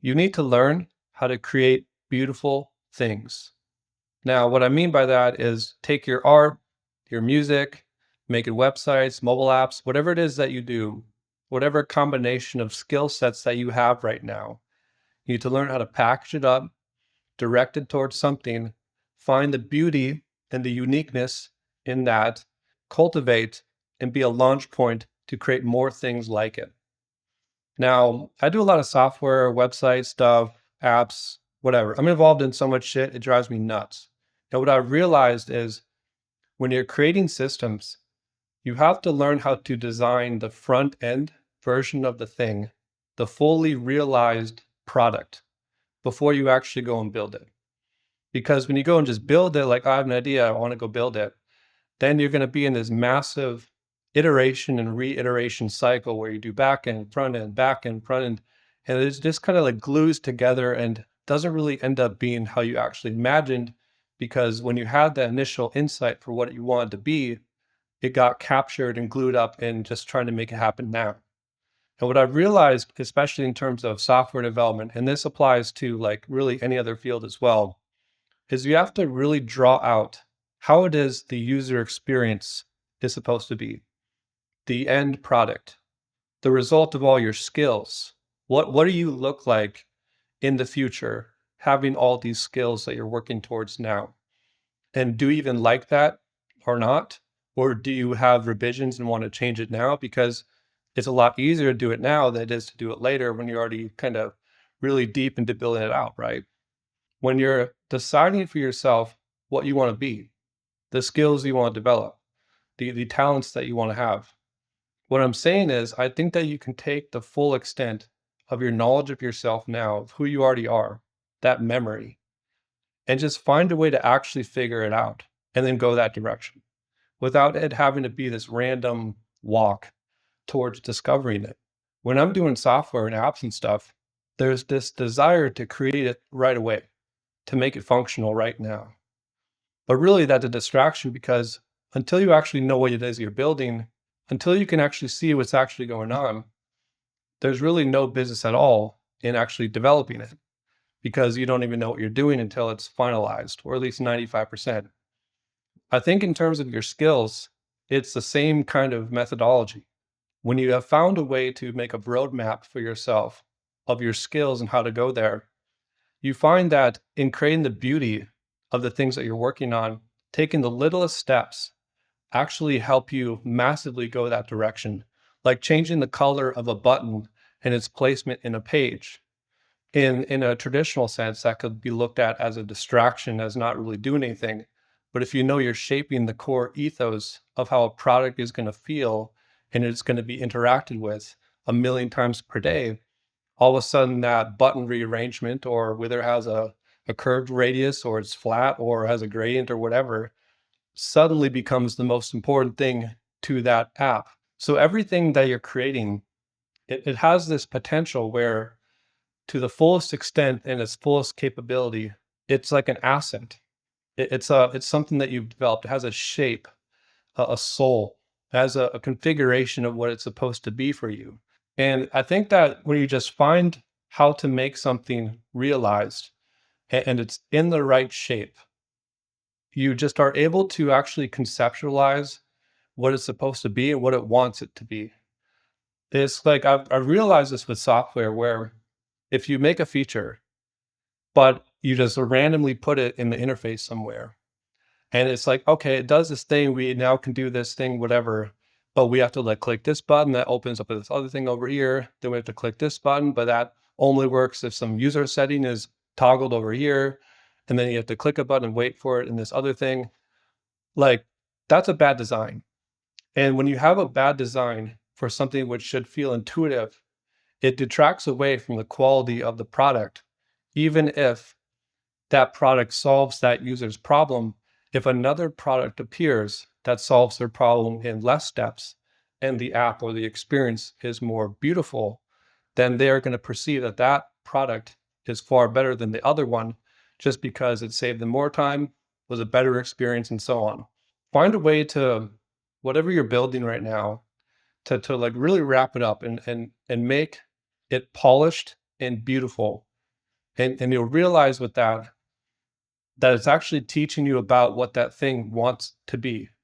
You need to learn how to create beautiful things. Now, what I mean by that is take your art, your music, making websites, mobile apps, whatever it is that you do, whatever combination of skill sets that you have right now, you need to learn how to package it up, direct it towards something, find the beauty and the uniqueness in that, cultivate, and be a launch point to create more things like it. Now, I do a lot of software, website stuff, apps, whatever. I'm involved in so much shit, it drives me nuts. And what I've realized is when you're creating systems, you have to learn how to design the front end version of the thing, the fully realized product, before you actually go and build it. Because when you go and just build it, like I have an idea, I want to go build it, then you're going to be in this massive iteration and reiteration cycle where you do back end, front end, and it just kind of like glues together and doesn't really end up being how you actually imagined. Because when you had that initial insight for what you wanted to be, it got captured and glued up in just trying to make it happen now. And what I've realized, especially in terms of software development, and this applies to like really any other field as well, is you have to really draw out how it is the user experience is supposed to be, the end product, the result of all your skills. What do you look like in the future, having all these skills that you're working towards now? And do you even like that or not? Or do you have revisions and want to change it now? Because it's a lot easier to do it now than it is to do it later when you're already kind of really deep into building it out, right? When you're deciding for yourself what you want to be, the skills you want to develop, the talents that you want to have. What I'm saying is, I think that you can take the full extent of your knowledge of yourself now, of who you already are, that memory, and just find a way to actually figure it out and then go that direction without it having to be this random walk towards discovering it. When I'm doing software and apps and stuff, there's this desire to create it right away, to make it functional right now. But really, that's a distraction because until you actually know what it is you're building, until you can actually see what's actually going on, there's really no business at all in actually developing it because you don't even know what you're doing until it's finalized, or at least 95%. I think in terms of your skills, it's the same kind of methodology. When you have found a way to make a roadmap for yourself of your skills and how to go there, you find that in creating the beauty of the things that you're working on, taking the littlest steps actually help you massively go that direction. Like changing the color of a button and its placement in a page. In a traditional sense, that could be looked at as a distraction, as not really doing anything. But if you know you're shaping the core ethos of how a product is going to feel and it's going to be interacted with a million times per day, all of a sudden that button rearrangement, or whether it has a curved radius or it's flat or has a gradient or whatever, suddenly becomes the most important thing to that app. So everything that you're creating, it has this potential where to the fullest extent and its fullest capability, it's like an asset. It's something that you've developed. It has a shape, a soul, it has a configuration of what it's supposed to be for you. And I think that when you just find how to make something realized and it's in the right shape, you just are able to actually conceptualize what it's supposed to be and what it wants it to be. It's like I've realized this with software where if you make a feature, but you just randomly put it in the interface somewhere, and it's like, okay, it does this thing. We now can do this thing, whatever. But we have to like click this button that opens up this other thing over here. Then we have to click this button, but that only works if some user setting is toggled over here. And then you have to click a button and wait for it in this other thing. Like that's a bad design. And when you have a bad design for something which should feel intuitive, it detracts away from the quality of the product, even if that product solves that user's problem. If another product appears that solves their problem in less steps and the app or the experience is more beautiful, then they're going to perceive that that product is far better than the other one just because it saved them more time, was a better experience, and so on. Find a way to, whatever you're building right now, to like really wrap it up and make it polished and beautiful And you'll realize with that, that it's actually teaching you about what that thing wants to be.